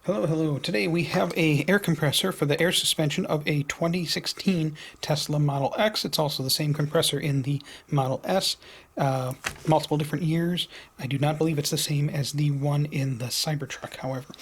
Hello, hello. Today we have a air compressor for the air suspension of a 2016 Tesla Model X. It's also the same compressor in the Model S, multiple different years. I do not believe it's the same as the one in the Cybertruck, however.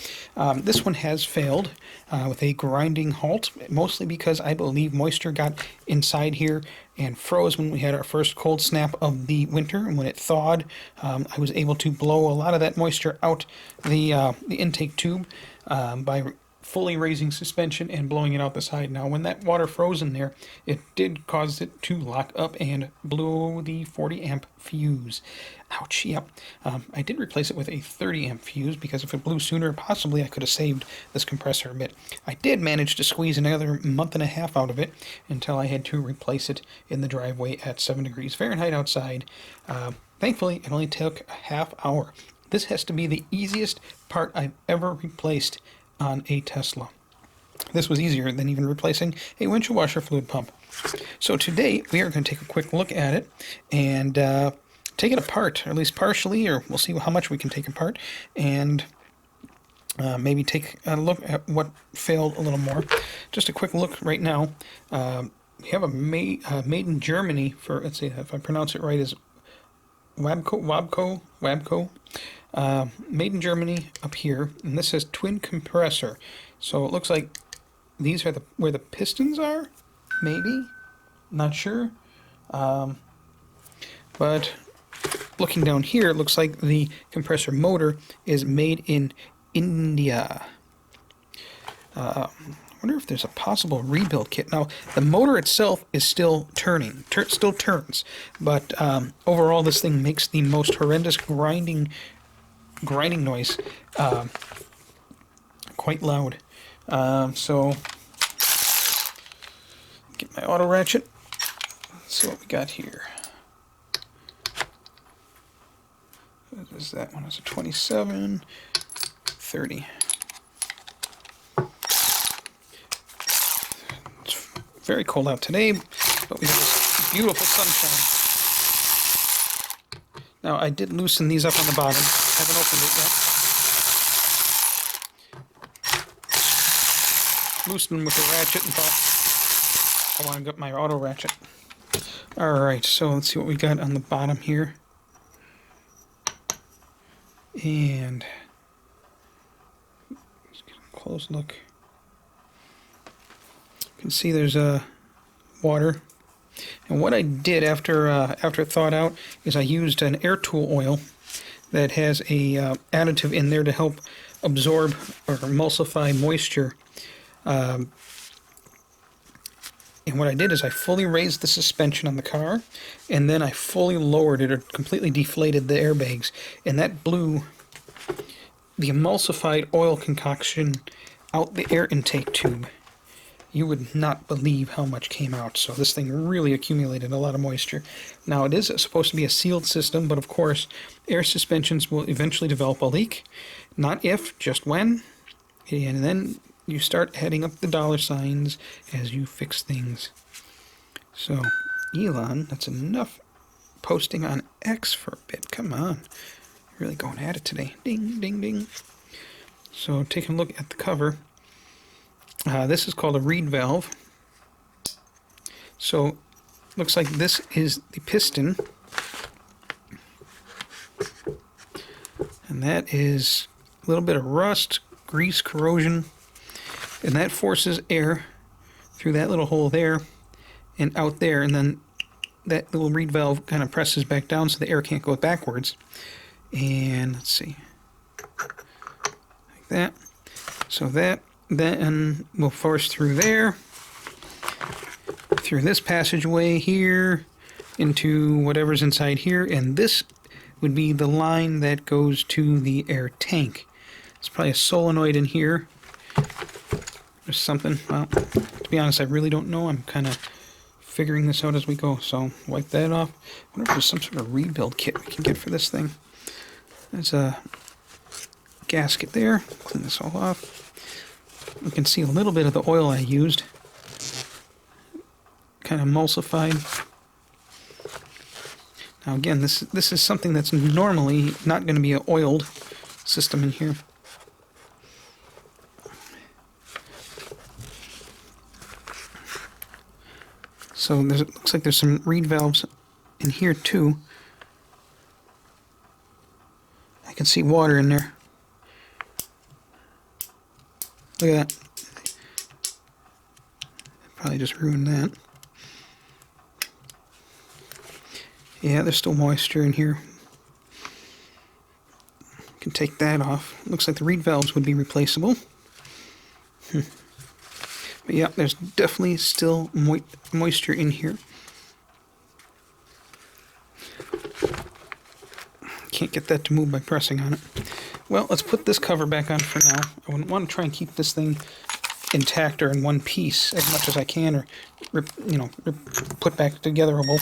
This one has failed with a grinding halt, mostly because I believe moisture got inside here and froze when we had our first cold snap of the winter, and when it thawed, I was able to blow a lot of that moisture out the intake tube by fully raising suspension and blowing it out the side. Now, when that water froze in there, it did cause it to lock up and blow the 40 amp fuse. Ouch, yep. I did replace it with a 30 amp fuse because if it blew sooner, possibly I could have saved this compressor a bit. I did manage to squeeze another month and a half out of it until I had to replace it in the driveway at 7 degrees Fahrenheit outside. Thankfully, it only took a half hour. This has to be the easiest part I've ever replaced on a Tesla. This was easier than even replacing a windshield washer fluid pump. So today we are going to take a quick look at it and take it apart, or at least partially, or we'll see how much we can take apart, and maybe take a look at what failed a little more. Just a quick look right now. We have a made in Germany for, let's see if I pronounce it right, is Wabco. Made in Germany up here, and this says twin compressor. So it looks like these are where the pistons are, maybe, not sure. But looking down here, it looks like the compressor motor is made in India. I wonder if there's a possible rebuild kit. Now, the motor itself is still turning, still turns, but overall this thing makes the most horrendous grinding noise, quite loud. So, get my auto ratchet. Let's see what we got here. What is that one? It's a 27, 30. Very cold out today, but we have this beautiful sunshine. Now, I did loosen these up on the bottom. I haven't opened it yet. Loosened them with the ratchet and thought I want to get my auto ratchet. Alright, so let's see what we got on the bottom here. And let's get a close look. You can see there's water, and what I did after it thawed out is I used an air tool oil that has a additive in there to help absorb or emulsify moisture. And what I did is I fully raised the suspension on the car, and then I fully lowered it or completely deflated the airbags, and that blew the emulsified oil concoction out the air intake tube. You would not believe how much came out. So this thing really accumulated a lot of moisture. Now, it is supposed to be a sealed system, but of course, air suspensions will eventually develop a leak. Not if, just when. And then you start heading up the dollar signs as you fix things. So, Elon, that's enough posting on X for a bit. Come on. Really going at it today. Ding, ding, ding. So, taking a look at the cover. This is called a reed valve. So, looks like this is the piston. And that is a little bit of rust, grease, corrosion. And that forces air through that little hole there and out there. And then that little reed valve kind of presses back down so the air can't go backwards. And let's see. Like that. So that then we'll force through there, through this passageway here, into whatever's inside here, and this would be the line that goes to the air tank. There's probably a solenoid in here. There's something. Well, to be honest, I really don't know. I'm kind of figuring this out as we go, so wipe that off. I wonder if there's some sort of rebuild kit we can get for this thing. There's a gasket there. Clean this all off. You can see a little bit of the oil I used, kind of emulsified. Now again, this is something that's normally not going to be an oiled system in here. So it looks like there's some reed valves in here too. I can see water in there. Look at that. Probably just ruined that. Yeah, there's still moisture in here. Can take that off. Looks like the reed valves would be replaceable. But yeah, there's definitely still moisture in here. Can't get that to move by pressing on it. Well, let's put this cover back on for now. I wouldn't want to try and keep this thing intact or in one piece as much as I can, or put back togetherable.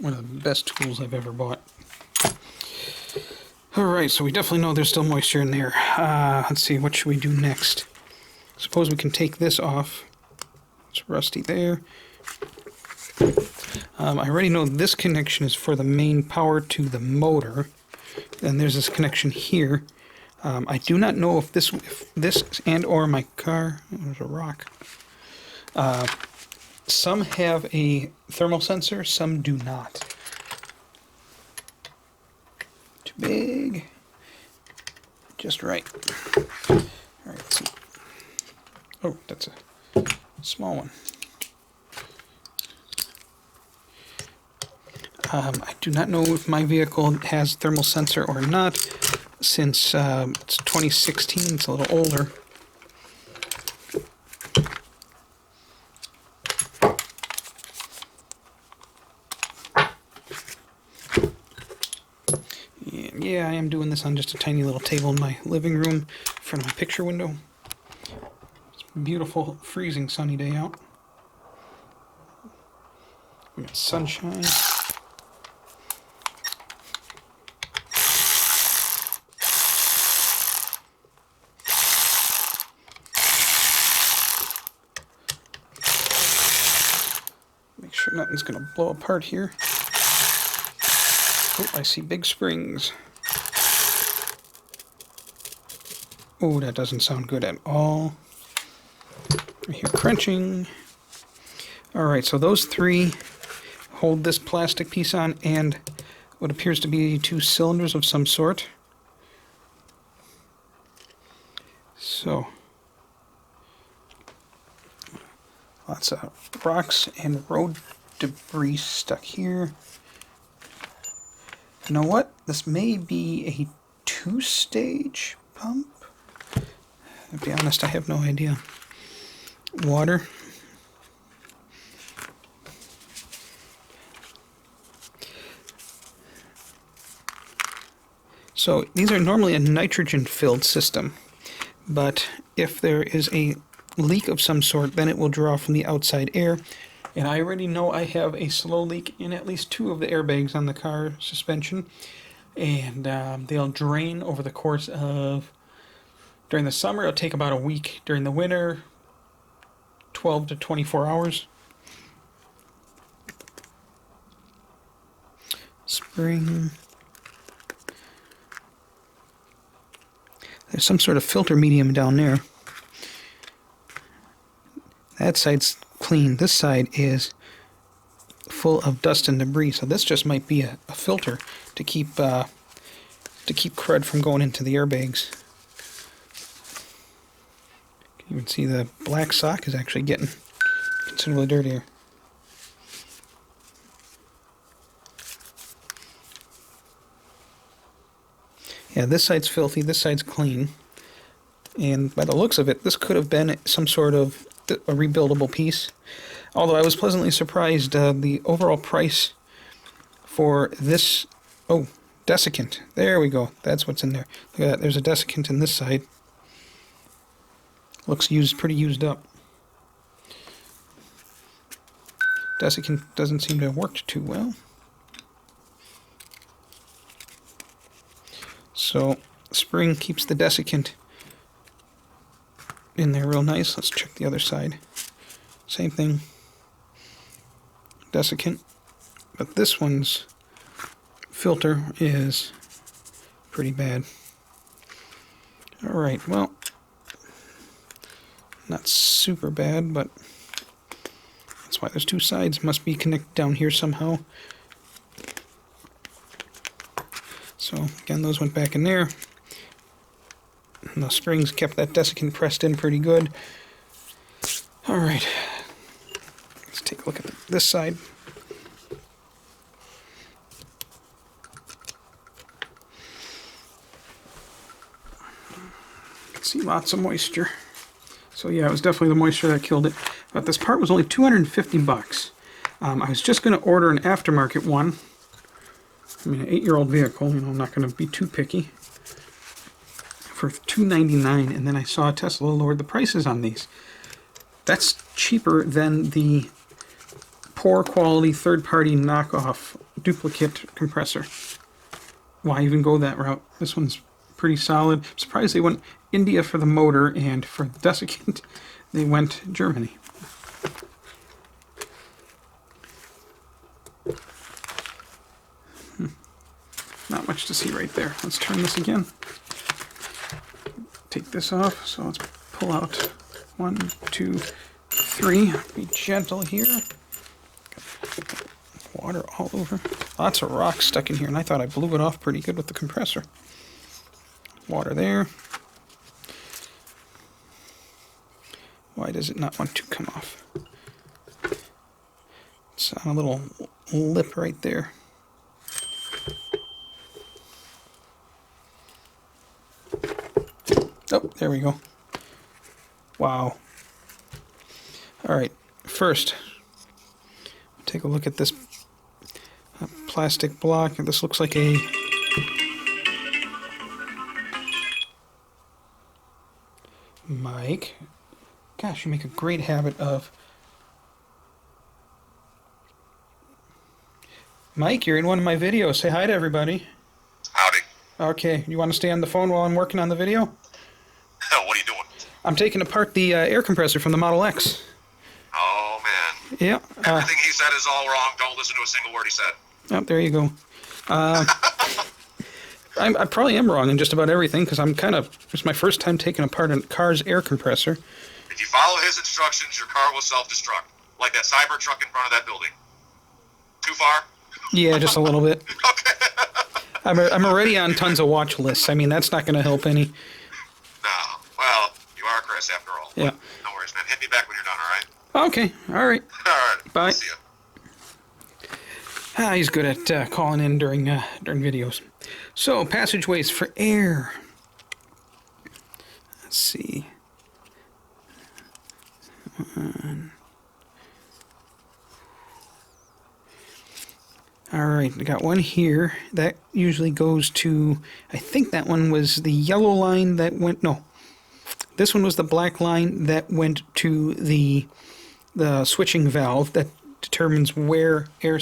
One of the best tools I've ever bought. Alright, so we definitely know there's still moisture in there. Let's see, what should we do next? Suppose we can take this off. It's rusty there. I already know this connection is for the main power to the motor. And there's this connection here. I do not know if this and or my car... There's a rock. Some have a thermal sensor, some do not. Too big. Just right. Alright, let's see. Oh, that's a small one. I do not know if my vehicle has thermal sensor or not, since it's 2016, it's a little older. Yeah, I am doing this on just a tiny little table in my living room in front of my picture window. It's a beautiful, freezing sunny day out. We got sunshine. Make sure nothing's going to blow apart here. Oh, I see big springs. Oh, that doesn't sound good at all. I hear crunching. Alright, so those three hold this plastic piece on and what appears to be two cylinders of some sort. So, lots of rocks and road debris stuck here. You know what? This may be a two-stage pump. To be honest, I have no idea. Water. So these are normally a nitrogen-filled system, but if there is a leak of some sort, then it will draw from the outside air. And I already know I have a slow leak in at least two of the airbags on the car suspension, and they'll drain over the course of... During the summer, it'll take about a week. During the winter, 12 to 24 hours. Spring. There's some sort of filter medium down there. That side's clean. This side is full of dust and debris. So this just might be a filter to keep crud from going into the airbags. You can see the black sock is actually getting considerably dirtier. Yeah, this side's filthy, this side's clean. And by the looks of it, this could have been some sort of a rebuildable piece. Although I was pleasantly surprised, the overall price for this... Oh, desiccant. There we go. That's what's in there. Look at that. There's a desiccant in this side. Looks pretty used up. Desiccant doesn't seem to have worked too well. So, spring keeps the desiccant in there real nice. Let's check the other side. Same thing. desiccant, but this one's filter is pretty bad. Alright, well, not super bad, but that's why there's two sides. Must be connected down here somehow. So, again, those went back in there. And the springs kept that desiccant pressed in pretty good. Alright, let's take a look at this side. See, lots of moisture. So yeah, it was definitely the moisture that killed it. But this part was only 250 bucks. I was just going to order an aftermarket one. I mean, an 8-year-old vehicle, you know, I'm not going to be too picky. For $299, and then I saw Tesla lowered the prices on these. That's cheaper than the poor quality third-party knockoff duplicate compressor. Why even go that route? This one's pretty solid. I'm surprised they went India for the motor, and for the desiccant, they went Germany. Not much to see right there. Let's turn this again. Take this off. So let's pull out 1, 2, 3. Be gentle here. Water all over. Lots of rock stuck in here, and I thought I blew it off pretty good with the compressor. Water there. Why does it not want to come off? It's on a little lip right there. Oh, there we go. Wow. Alright, first, take a look at this plastic block. This looks like a Mike. Gosh, you make a great habit of... Mike, you're in one of my videos. Say hi to everybody. Howdy. Okay, you want to stay on the phone while I'm working on the video? What are you doing? I'm taking apart the air compressor from the Model X. Oh, man. Yeah. Everything he said is all wrong. Don't listen to a single word he said. Oh, there you go. I probably am wrong in just about everything, because it's my first time taking apart a car's air compressor. If you follow his instructions, your car will self-destruct. Like that cyber truck in front of that building. Too far? Yeah, just a little bit. Okay. I'm already on tons of watch lists. I mean, that's not going to help any. No. Well, you are Chris after all. Yeah. No worries, man. Hit me back when you're done, all right? Okay, all right. All right. Bye. See ya. He's good at calling in during videos. So, passageways for air. Let's see. Alright, I got one here. That usually goes to... I think that one was the yellow line that went... No. This one was the black line that went to the switching valve that determines where air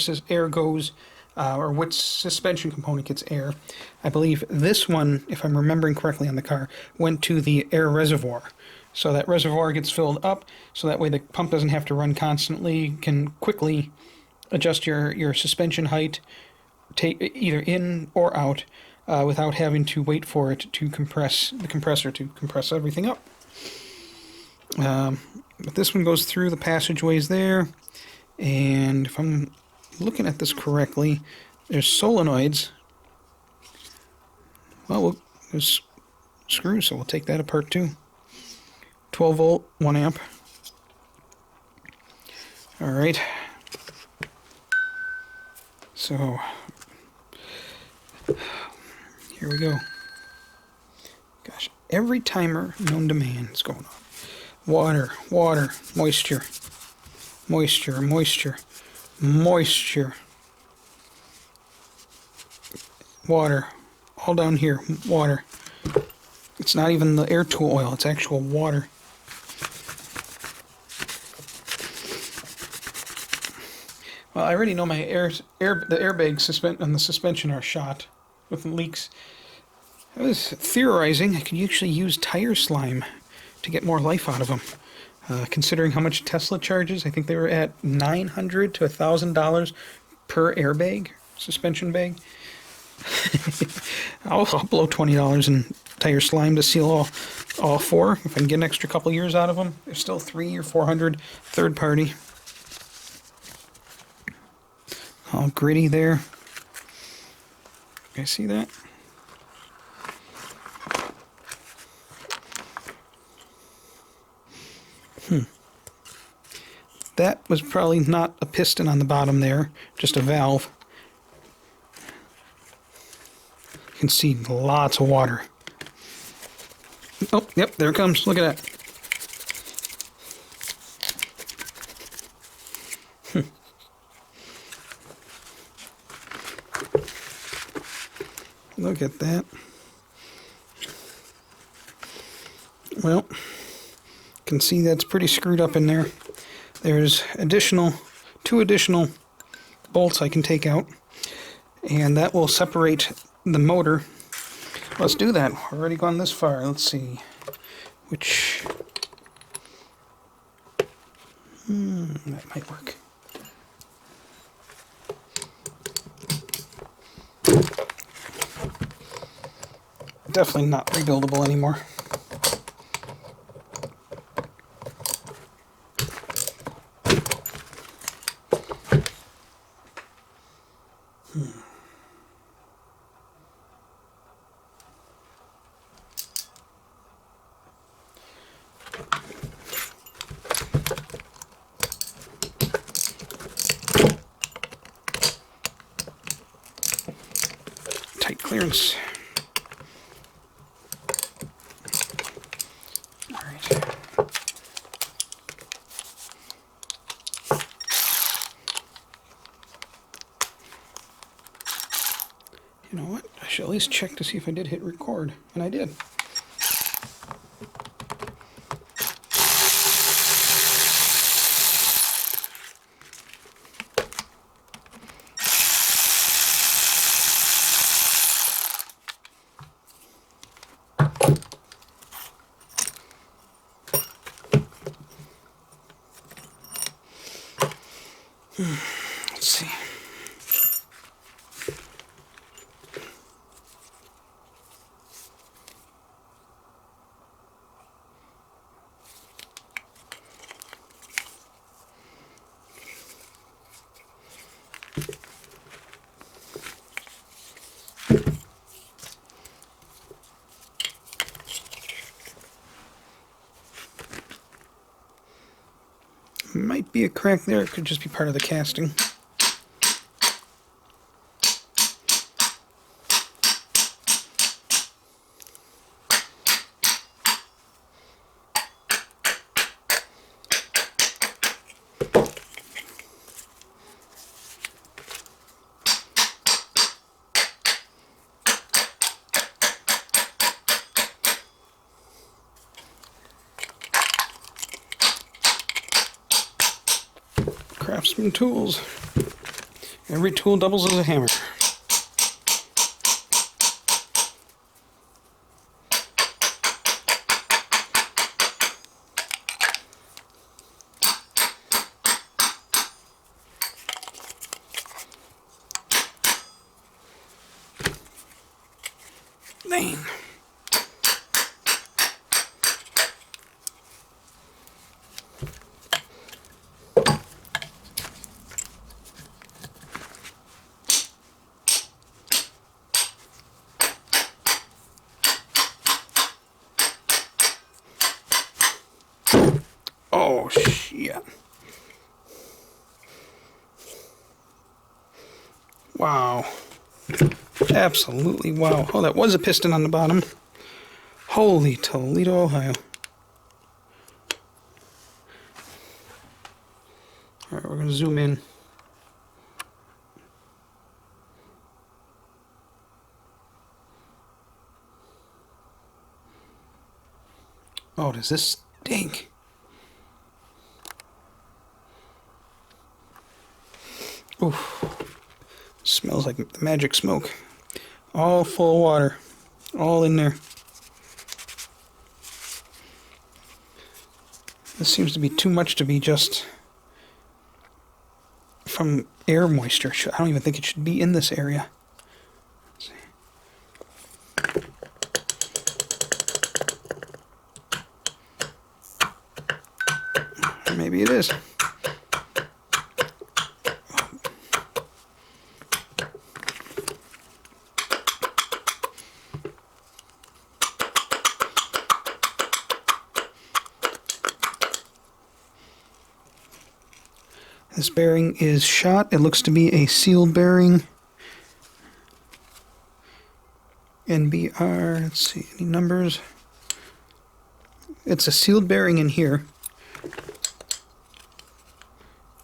goes, or which suspension component gets air. I believe this one, if I'm remembering correctly on the car, went to the air reservoir. So that reservoir gets filled up, so that way the pump doesn't have to run constantly, can quickly adjust your suspension height, either in or out, without having to wait for it to compress, the compressor to compress everything up. But this one goes through the passageways there, and if I'm looking at this correctly, there's solenoids. Well, there's screws, so we'll take that apart too. 12 volt, 1 amp. Alright. So, here we go. Gosh, every timer known to man is going off. Water, water, moisture, moisture, moisture, moisture. Water, all down here, water. It's not even the air tool oil, it's actual water. Well, I already know my the airbags on the suspension are shot with leaks. I was theorizing I could actually use tire slime to get more life out of them. Considering how much Tesla charges, I think they were at $900 to $1,000 per airbag, suspension bag. I'll blow $20 in tire slime to seal all four. If I can get an extra couple years out of them, there's still $300 or $400 third party. All gritty there. You guys see that? That was probably not a piston on the bottom there, just a valve. You can see lots of water. Oh, yep, there it comes. Look at that. Look at that. Well, you can see that's pretty screwed up in there. There's two additional bolts I can take out, and that will separate the motor. Let's do that. We're already gone this far. Let's see which. That might work. Definitely not rebuildable anymore. Tight clearance. All right. You know what? I should at least check to see if I did hit record, and I did. Let's see. Might be a crack there. It could just be part of the casting. Craftsman tools. Every tool doubles as a hammer. Dang. Oh, shit. Wow. Absolutely wow. Oh, that was a piston on the bottom. Holy Toledo, Ohio. Alright, we're going to zoom in. Oh, does this stink? Oof. Smells like the magic smoke. All full of water. All in there. This seems to be too much to be just from air moisture. I don't even think it should be in this area. Let's see. Maybe it is. This bearing is shot. It looks to be a sealed bearing. NBR, let's see, any numbers? It's a sealed bearing in here.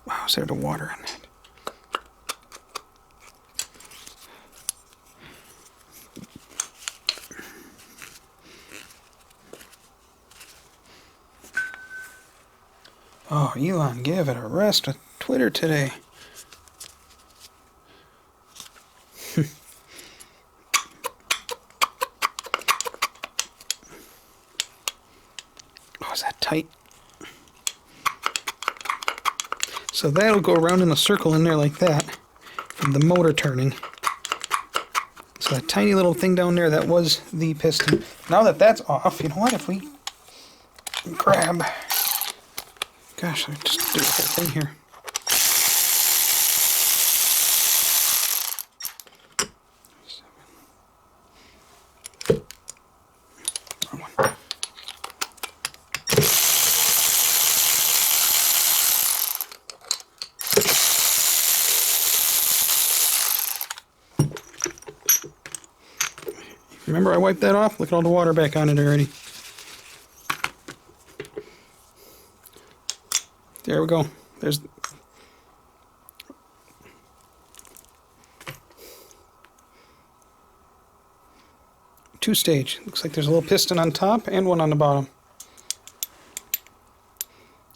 Wow, is there the water in that? Oh, Elon gave it a rest with Twitter today. Oh, is that tight? So that'll go around in a circle in there like that from the motor turning. So that tiny little thing down there, that was the piston. Now that that's off, you know what, if we grab... Gosh, I just do the whole thing here. Wrong one. Remember I wiped that off? Look at all the water back on it already. There we go. There's two-stage. Looks like there's a little piston on top and one on the bottom.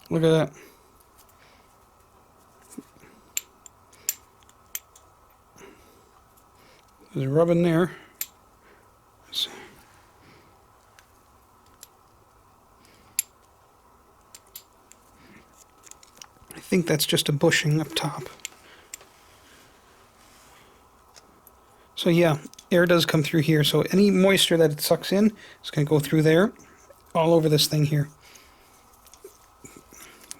Look at that. There's a rub in there. Let's see. I think that's just a bushing up top. So yeah, air does come through here. So any moisture that it sucks in is going to go through there, all over this thing here.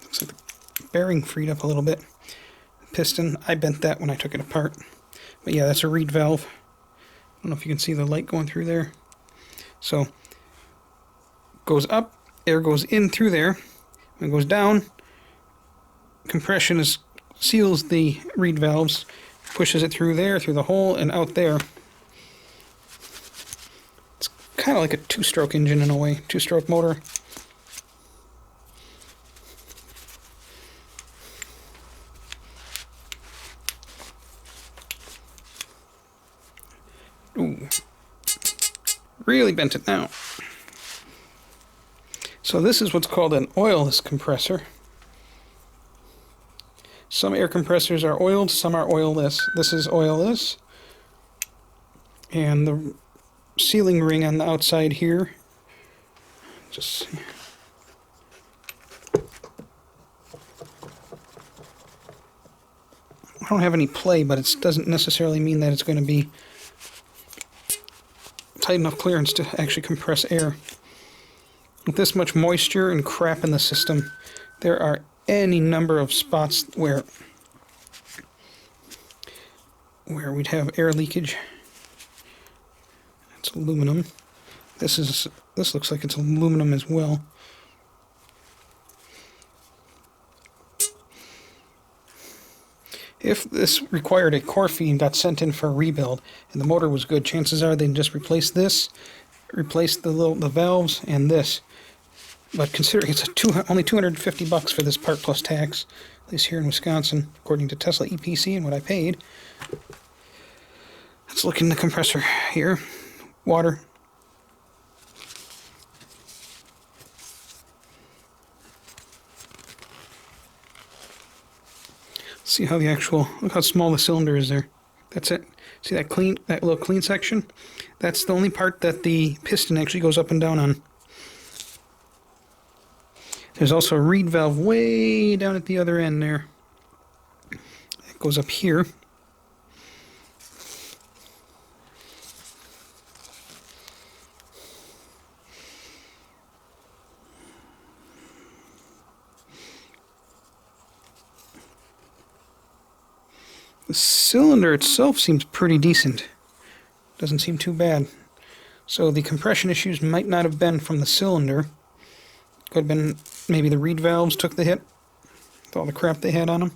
Looks like the bearing freed up a little bit. Piston, I bent that when I took it apart. But yeah, that's a reed valve. I don't know if you can see the light going through there. So, goes up, air goes in through there. When it goes down, compression seals the reed valves, pushes it through there, through the hole, and out there. It's kind of like a two-stroke engine in a way, two-stroke motor. Ooh. Really bent it now. So this is what's called an oilless compressor. Some air compressors are oiled, some are oilless. This is oilless. And the sealing ring on the outside here, just see. I don't have any play, but it doesn't necessarily mean that it's going to be tight enough clearance to actually compress air. With this much moisture and crap in the system, there are any number of spots where we'd have air leakage. It's aluminum. This looks like it's aluminum as well. If this required a core feed and got sent in for a rebuild and the motor was good, chances are they'd just replace this, replace the valves and this. But considering it's only $250 for this part plus tax, at least here in Wisconsin, according to Tesla EPC and what I paid. Let's look in the compressor here. Water. See how the actual, look how small the cylinder is there. That's it. See that little clean section? That's the only part that the piston actually goes up and down on. There's also a reed valve way down at the other end there. It goes up here. The cylinder itself seems pretty decent. Doesn't seem too bad. So the compression issues might not have been from the cylinder. Could have been maybe the reed valves took the hit with all the crap they had on them.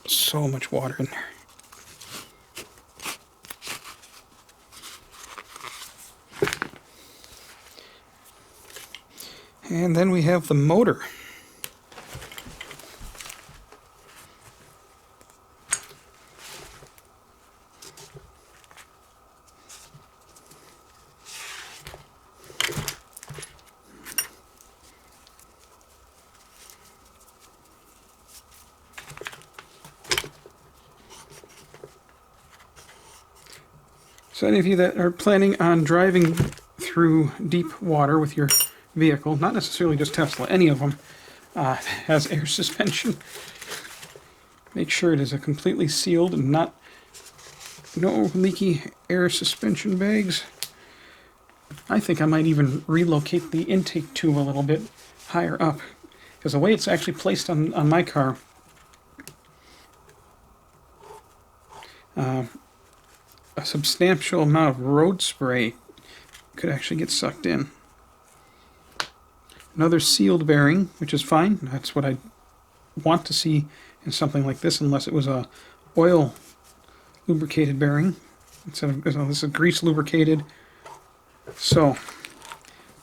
So much water in there. And then we have the motor. So any of you that are planning on driving through deep water with your vehicle, not necessarily just Tesla, any of them, has air suspension. Make sure it is a completely sealed and no leaky air suspension bags. I think I might even relocate the intake tube a little bit higher up, because the way it's actually placed on my car, a substantial amount of road spray could actually get sucked in. Another sealed bearing, which is fine. That's what I want to see in something like this, unless it was a oil lubricated bearing. Instead of, this is grease lubricated. So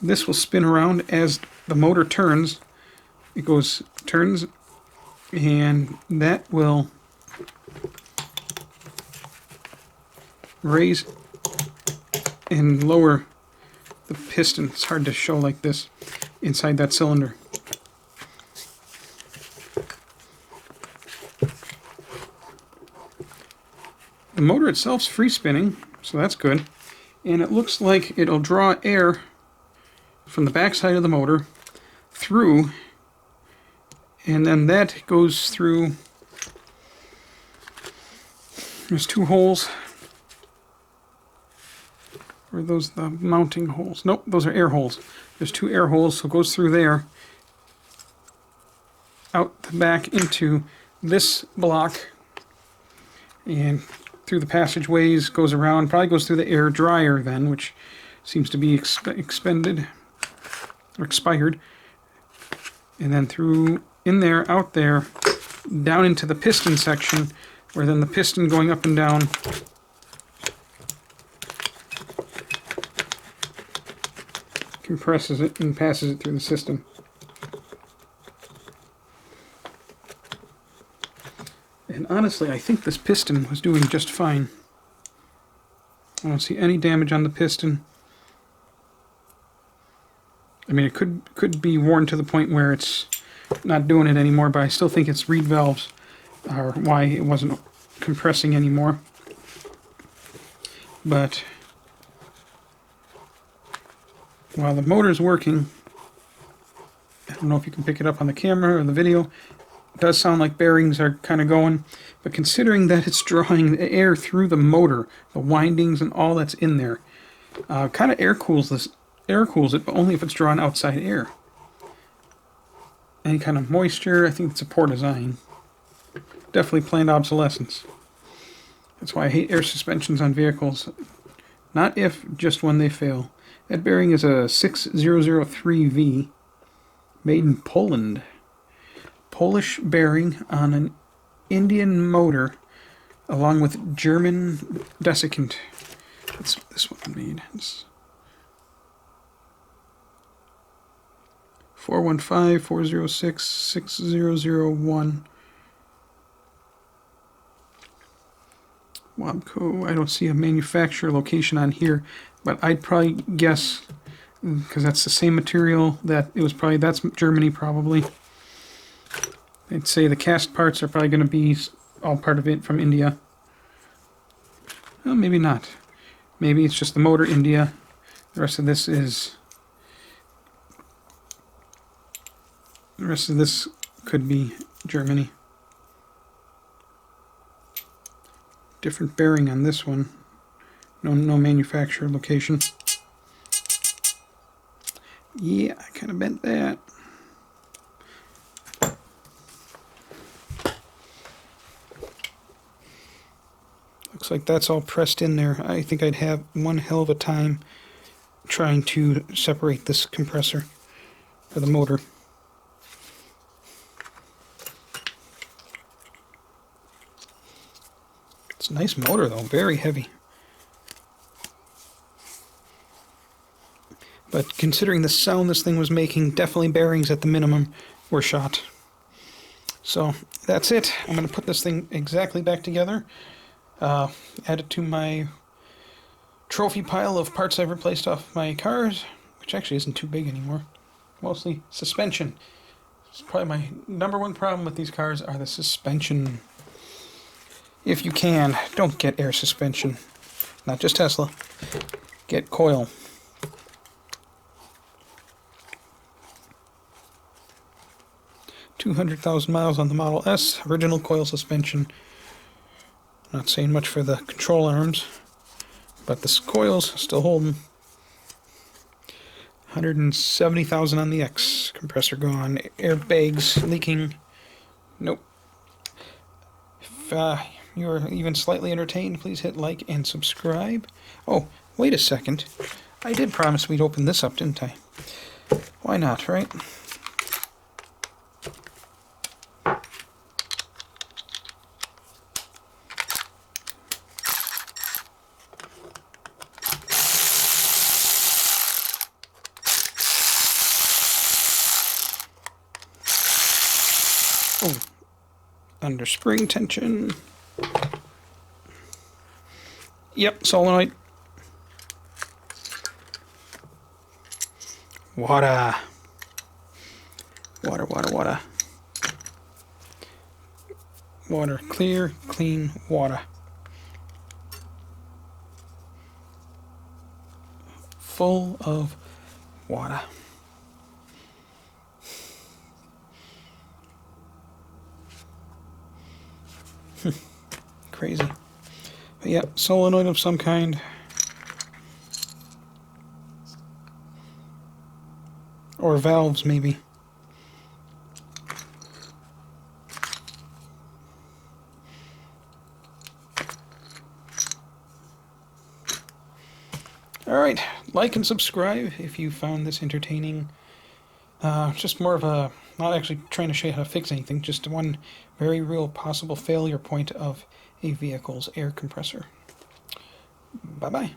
this will spin around as the motor turns. It turns, and that will raise and lower the piston. It's hard to show like this inside that cylinder. The motor itself's free spinning, so that's good. And it looks like it'll draw air from the back side of the motor through, and then that goes through. There's two holes. Or are those the mounting holes? Nope, those are air holes. There's two air holes, so it goes through there, out the back into this block, and through the passageways, goes around, probably goes through the air dryer then, which seems to be expended, or expired, and then through, in there, out there, down into the piston section, where then the piston going up and down compresses it and passes it through the system. And honestly, I think this piston was doing just fine. I don't see any damage on the piston. I mean, it could be worn to the point where it's not doing it anymore, but I still think its reed valves are why it wasn't compressing anymore. But while the motor's working, I don't know if you can pick it up on the camera or the video, it does sound like bearings are kind of going, but considering that it's drawing the air through the motor, the windings and all that's in there, kind of air cools it, but only if it's drawing outside air. Any kind of moisture, I think it's a poor design. Definitely planned obsolescence. That's why I hate air suspensions on vehicles. Not if, just when they fail. That bearing is a 6003V, made in Poland. Polish bearing on an Indian motor, along with German desiccant. What's this one made? It's 415-406-6001. Wabco. I don't see a manufacturer location on here, but I'd probably guess, because that's the same material, that it was probably, that's Germany probably. I'd say the cast parts are probably going to be all part of it from India. Well, maybe not. Maybe it's just the motor India. The rest of this is... The rest of this could be Germany. Different bearing on this one. No manufacturer location. Yeah, I kind of bent that. Looks like that's all pressed in there. I think I'd have one hell of a time trying to separate this compressor for the motor. It's a nice motor though, very heavy. But considering the sound this thing was making, definitely bearings at the minimum were shot. So that's it. I'm going to put this thing exactly back together. Add it to my trophy pile of parts I've replaced off my cars, which actually isn't too big anymore. Mostly suspension. It's probably my number one problem with these cars are the suspension. If you can, don't get air suspension. Not just Tesla. Get coil. $200,000 miles on the Model S, original coil suspension. Not saying much for the control arms, but the coils still holding. 170,000 on the X. Compressor gone. Airbags leaking. Nope. If you are even slightly entertained, please hit like and subscribe. Oh, wait a second. I did promise we'd open this up, didn't I? Why not, right? Oh, under spring tension. Yep, solenoid. Water. Water, water, water. Water, clear, clean water. Full of water. Crazy. But yeah, solenoid of some kind. Or valves, maybe. Alright, like and subscribe if you found this entertaining. Just more of a, not actually trying to show you how to fix anything, just one very real possible failure point of a vehicle's air compressor. Bye-bye.